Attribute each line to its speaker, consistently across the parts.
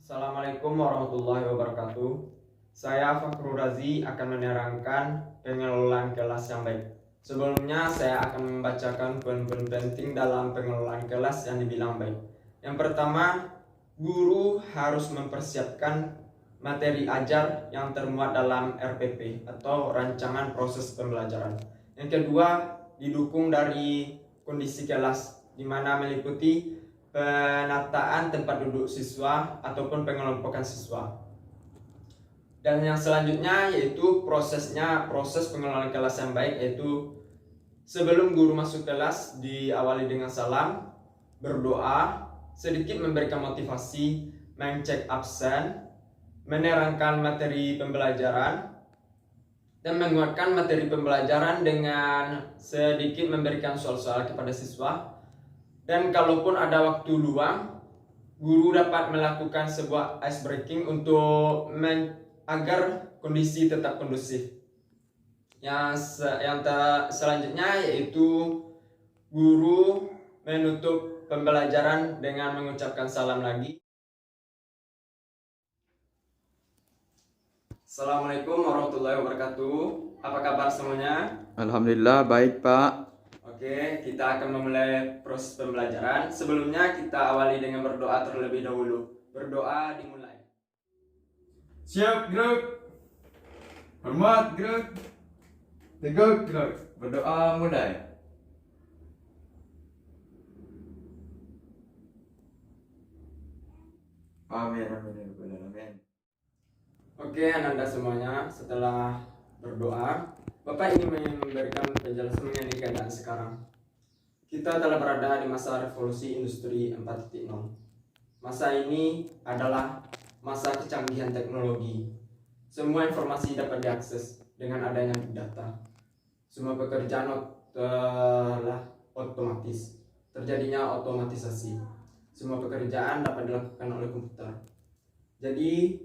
Speaker 1: Assalamualaikum warahmatullahi wabarakatuh. Saya Fakhrul Razi akan menerangkan pengelolaan kelas yang baik. Sebelumnya saya akan membacakan poin-poin penting dalam pengelolaan kelas yang dibilang baik. Yang pertama, guru harus mempersiapkan materi ajar yang termuat dalam RPP atau rancangan proses pembelajaran. Yang kedua, didukung dari kondisi kelas di mana meliputi penataan tempat duduk siswa ataupun pengelompokan siswa. Dan yang selanjutnya yaitu proses pengelolaan kelas yang baik, yaitu sebelum guru masuk kelas diawali dengan salam, berdoa, sedikit memberikan motivasi, mengecek absen, menerangkan materi pembelajaran, dan menguatkan materi pembelajaran dengan sedikit memberikan soal-soal kepada siswa. Dan kalaupun ada waktu luang, guru dapat melakukan sebuah ice breaking untuk agar kondisi tetap kondusif. Selanjutnya yaitu guru menutup pembelajaran dengan mengucapkan salam lagi. Assalamualaikum warahmatullahi wabarakatuh. Apa kabar semuanya?
Speaker 2: Alhamdulillah baik Pak.
Speaker 1: Oke, kita akan memulai proses pembelajaran. Sebelumnya kita awali dengan berdoa terlebih dahulu. Berdoa dimulai.
Speaker 2: Siap gerak. Hormat gerak. Tegak gerak. Berdoa mulai. Amin amin amin.
Speaker 1: Oke, Ananda semuanya, setelah berdoa, Bapak ingin memberikan penjelasan mengenai keadaan sekarang. Kita telah berada di masa revolusi industri 4.0. Masa ini adalah masa kecanggihan teknologi. Semua informasi dapat diakses dengan adanya big data. Semua pekerjaan telah otomatis. Terjadinya otomatisasi. Semua pekerjaan dapat dilakukan oleh komputer. Jadi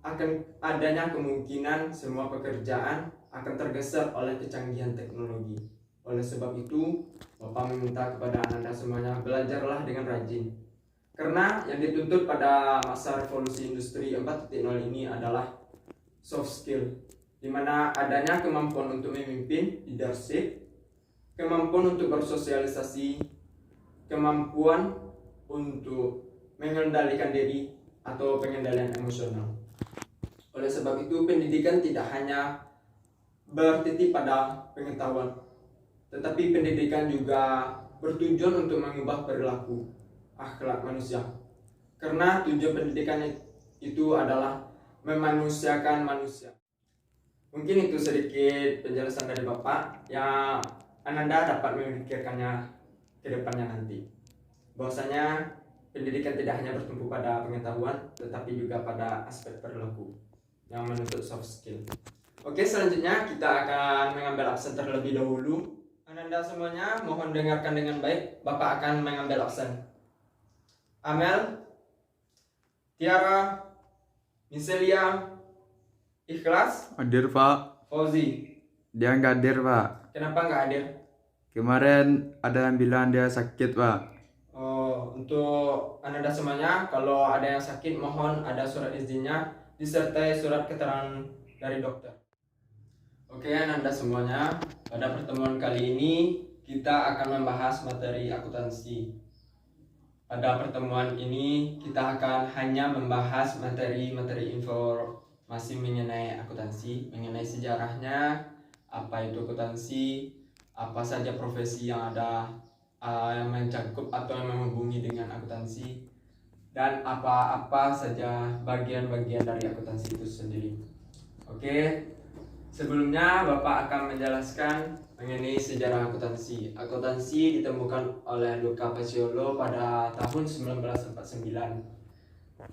Speaker 1: akan adanya kemungkinan semua pekerjaan akan tergeser oleh kecanggihan teknologi. Oleh sebab itu, Bapak meminta kepada Anda semuanya, belajarlah dengan rajin. Karena yang dituntut pada masa revolusi industri 4.0 ini adalah soft skill, di mana adanya kemampuan untuk memimpin, leadership, kemampuan untuk bersosialisasi, kemampuan untuk mengendalikan diri atau pengendalian emosional. Oleh sebab itu, pendidikan tidak hanya bertitik pada pengetahuan, tetapi pendidikan juga bertujuan untuk mengubah perilaku akhlak manusia. Karena tujuan pendidikan itu adalah memanusiakan manusia. Mungkin itu sedikit penjelasan dari Bapak yang Ananda dapat memikirkannya ke depannya nanti. Bahwasanya pendidikan tidak hanya bertumpu pada pengetahuan, tetapi juga pada aspek perilaku yang menuntut soft skill. Oke, selanjutnya kita akan mengambil absen terlebih dahulu. Ananda semuanya mohon dengarkan dengan baik. Bapak akan mengambil absen. Amel, Tiara, Miselia, Ikhlas,
Speaker 2: Hadir Pak.
Speaker 1: Fauzi.
Speaker 2: Dia nggak hadir Pak.
Speaker 1: Kenapa nggak hadir?
Speaker 2: Kemarin ada yang bilang dia sakit Pak.
Speaker 1: Untuk Ananda semuanya, kalau ada yang sakit mohon ada surat izinnya disertai surat keterangan dari dokter. Oke, Ananda semuanya, pada pertemuan kali ini kita akan membahas materi akuntansi. Pada pertemuan ini kita akan hanya membahas materi-materi informasi mengenai akuntansi, mengenai sejarahnya, apa itu akuntansi, apa saja profesi yang ada yang mencakup atau yang menghubungi dengan akuntansi, dan apa-apa saja bagian-bagian dari akuntansi itu sendiri. Oke, sebelumnya Bapak akan menjelaskan mengenai sejarah akuntansi. Akuntansi ditemukan oleh Luca Paciolo pada tahun 1949.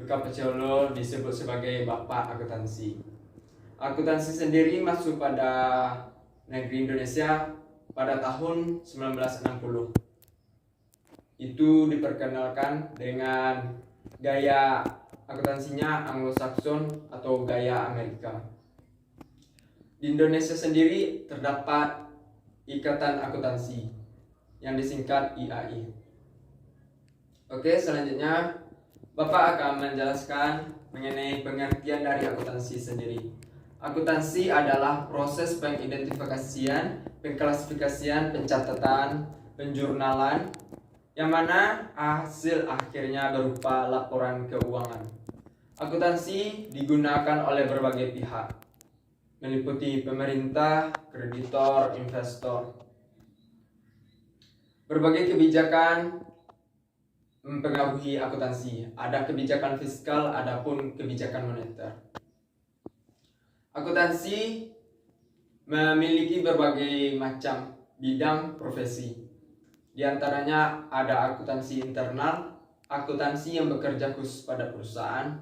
Speaker 1: Luca Paciolo disebut sebagai Bapak Akuntansi. Akuntansi sendiri masuk pada negeri Indonesia pada tahun 1960. Itu diperkenalkan dengan gaya akuntansinya Anglo-Saxon atau gaya Amerika. Di Indonesia sendiri terdapat Ikatan Akuntansi yang disingkat IAI. Oke, selanjutnya Bapak akan menjelaskan mengenai pengertian dari akuntansi sendiri. Akuntansi adalah proses pengidentifikasian, pengklasifikasian, pencatatan, penjurnalan, yang mana hasil akhirnya berupa laporan keuangan. Akuntansi digunakan oleh berbagai pihak, meliputi pemerintah, kreditor, investor. Berbagai kebijakan mempengaruhi akuntansi. Ada kebijakan fiskal, adapun kebijakan moneter. Akuntansi memiliki berbagai macam bidang profesi. Di antaranya ada akuntansi internal, akuntansi yang bekerja khusus pada perusahaan,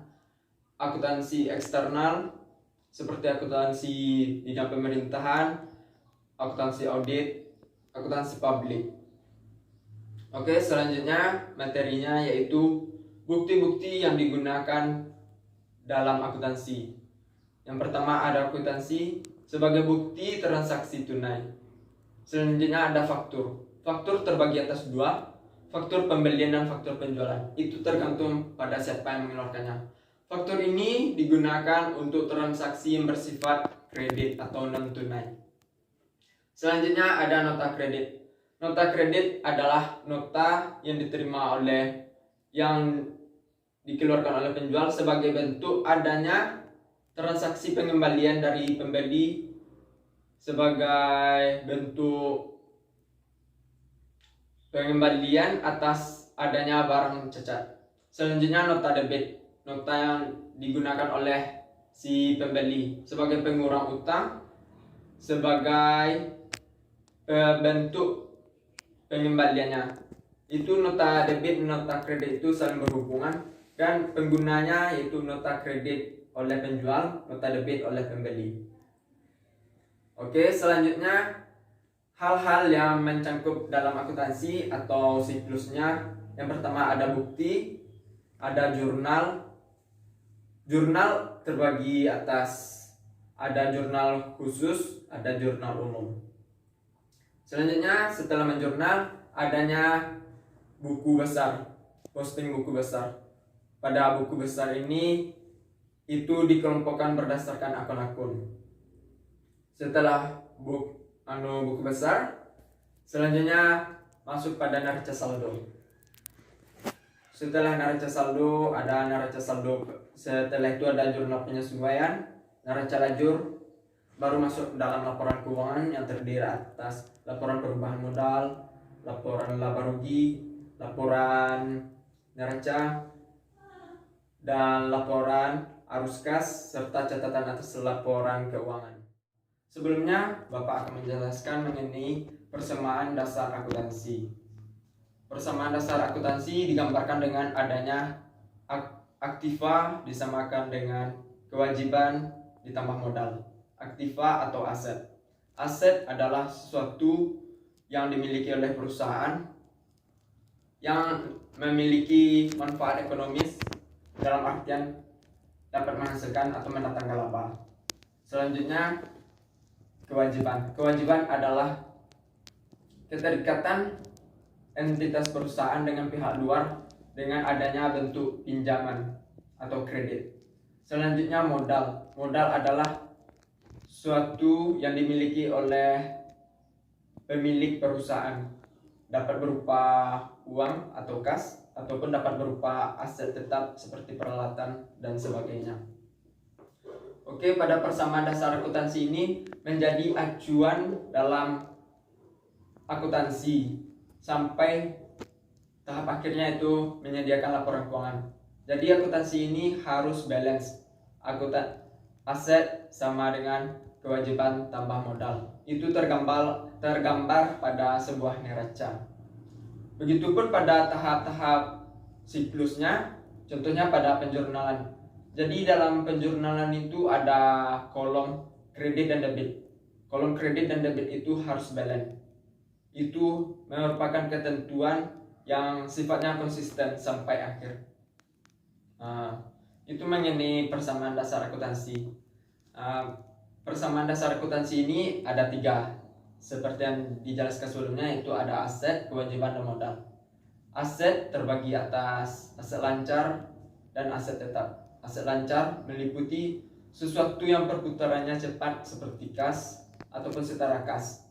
Speaker 1: akuntansi eksternal seperti akuntansi bidang pemerintahan, akuntansi audit, akuntansi publik. Oke, selanjutnya materinya yaitu bukti-bukti yang digunakan dalam akuntansi. Yang pertama ada akuntansi sebagai bukti transaksi tunai. Selanjutnya ada faktur. Faktur terbagi atas dua, faktur pembelian dan faktur penjualan. Itu tergantung pada siapa yang mengeluarkannya. Faktur ini digunakan untuk transaksi yang bersifat kredit atau non tunai. Selanjutnya ada nota kredit. Nota kredit adalah nota yang diterima yang dikeluarkan oleh penjual sebagai bentuk adanya transaksi pengembalian dari pembeli sebagai bentuk pengembalian atas adanya barang cacat. Selanjutnya nota debit, nota yang digunakan oleh si pembeli sebagai pengurang utang sebagai bentuk pengembaliannya. Itu nota debit, nota kredit itu saling berhubungan dan penggunanya yaitu nota kredit oleh penjual, nota debit oleh pembeli. Oke, selanjutnya hal-hal yang mencangkup dalam akuntansi atau siklusnya. Yang pertama ada bukti, ada jurnal. Jurnal terbagi atas ada jurnal khusus, ada jurnal umum. Selanjutnya setelah menjurnal adanya buku besar, posting buku besar. Pada buku besar ini itu dikelompokkan berdasarkan akun-akun. Setelah buku besar, selanjutnya masuk pada neraca saldo. Setelah neraca saldo ada neraca saldo. Setelah itu ada jurnal penyesuaian, neraca lajur, baru masuk dalam laporan keuangan yang terdiri atas laporan perubahan modal, laporan laba rugi, laporan neraca, dan laporan arus kas serta catatan atas laporan keuangan. Sebelumnya, Bapak akan menjelaskan mengenai persamaan dasar akuntansi. Persamaan dasar akuntansi digambarkan dengan adanya aktiva disamakan dengan kewajiban ditambah modal. Aktiva atau aset. Aset adalah sesuatu yang dimiliki oleh perusahaan yang memiliki manfaat ekonomis dalam artian dapat menghasilkan atau mendatangkan laba. Selanjutnya kewajiban. Kewajiban adalah keterikatan entitas perusahaan dengan pihak luar dengan adanya bentuk pinjaman atau kredit. Selanjutnya modal. Modal adalah suatu yang dimiliki oleh pemilik perusahaan, dapat berupa uang atau kas ataupun dapat berupa aset tetap seperti peralatan dan sebagainya. Oke, pada persamaan dasar akuntansi ini menjadi acuan dalam akuntansi sampai tahap akhirnya itu menyediakan laporan keuangan. Jadi akuntansi ini harus balance. Aset sama dengan kewajiban tambah modal. Itu tergambar pada sebuah neraca. Begitupun pada tahap-tahap siklusnya, contohnya pada penjurnalan. Jadi dalam penjurnalan itu ada kolom kredit dan debit. Kolom kredit dan debit itu harus balance. Itu merupakan ketentuan yang sifatnya konsisten sampai akhir. Itu mengenai persamaan dasar akuntansi. Persamaan dasar akuntansi ini ada 3. Seperti yang dijelaskan sebelumnya, itu ada aset, kewajiban, dan modal. Aset terbagi atas aset lancar, dan aset tetap. Aset lancar meliputi sesuatu yang perputarannya cepat seperti kas ataupun setara kas.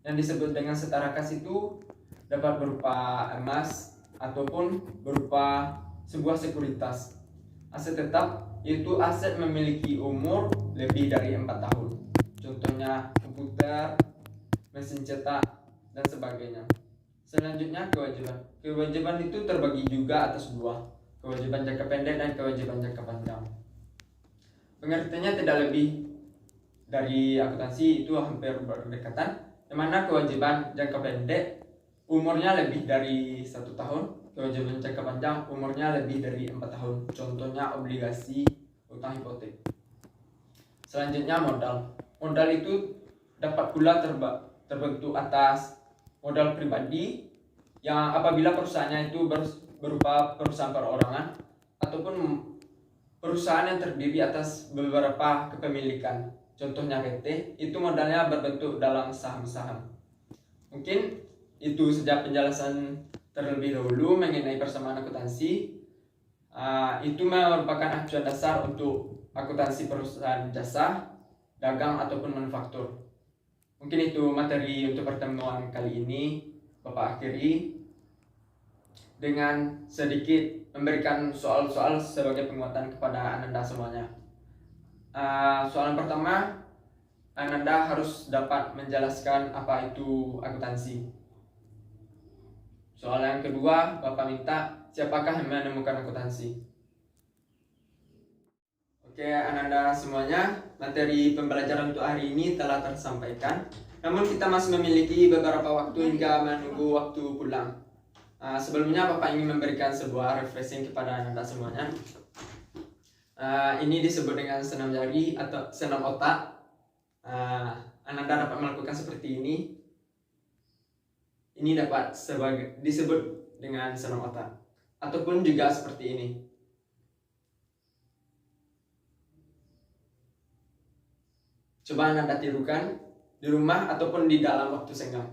Speaker 1: Yang disebut dengan setara kas itu dapat berupa emas ataupun berupa sebuah sekuritas. Aset tetap yaitu aset memiliki umur lebih dari 4 tahun. Contohnya komputer, mesin cetak, dan sebagainya. Selanjutnya kewajiban. Kewajiban itu terbagi juga atas dua, kewajiban jangka pendek dan kewajiban jangka panjang. Pengertiannya tidak lebih dari akuntansi itu hampir berdekatan, di mana kewajiban jangka pendek umurnya lebih dari 1 tahun, kewajiban jangka panjang umurnya lebih dari 4 tahun. Contohnya obligasi, utang hipotek. Selanjutnya modal. Modal itu dapat pula terbentuk atas modal pribadi yang apabila perusahaannya itu berupa perusahaan perorangan ataupun perusahaan yang terdiri atas beberapa kepemilikan. Contohnya PT, itu modalnya berbentuk dalam saham-saham. Mungkin itu saja penjelasan terlebih dahulu mengenai persamaan akuntansi. Itu merupakan acuan dasar untuk akuntansi perusahaan jasa, dagang ataupun manufaktur. Mungkin itu materi untuk pertemuan kali ini. Bapak akhiri dengan sedikit memberikan soal-soal sebagai penguatan kepada Ananda semuanya. Soalan pertama, Ananda harus dapat menjelaskan apa itu akuntansi. Soal yang kedua, Bapak minta siapakah yang menemukan akuntansi. Oke, Ananda semuanya, materi pembelajaran untuk hari ini telah tersampaikan. Namun kita masih memiliki beberapa waktu hingga menunggu waktu pulang. Sebelumnya Bapak ingin memberikan sebuah refreshing kepada Ananda semuanya. Ini disebut dengan senam jari atau senam otak. Ananda dapat melakukan seperti ini. Ini dapat disebut dengan senam otak. Ataupun juga seperti ini. Coba Ananda tirukan di rumah ataupun di dalam waktu senggang.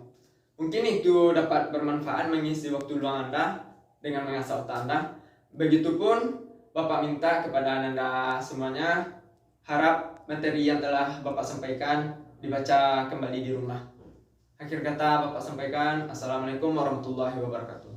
Speaker 1: Mungkin itu dapat bermanfaat mengisi waktu luang Anda dengan mengasah otak Anda. Begitupun Bapak minta kepada Ananda semuanya, harap materi yang telah Bapak sampaikan dibaca kembali di rumah. Akhir kata Bapak sampaikan, Assalamualaikum warahmatullahi wabarakatuh.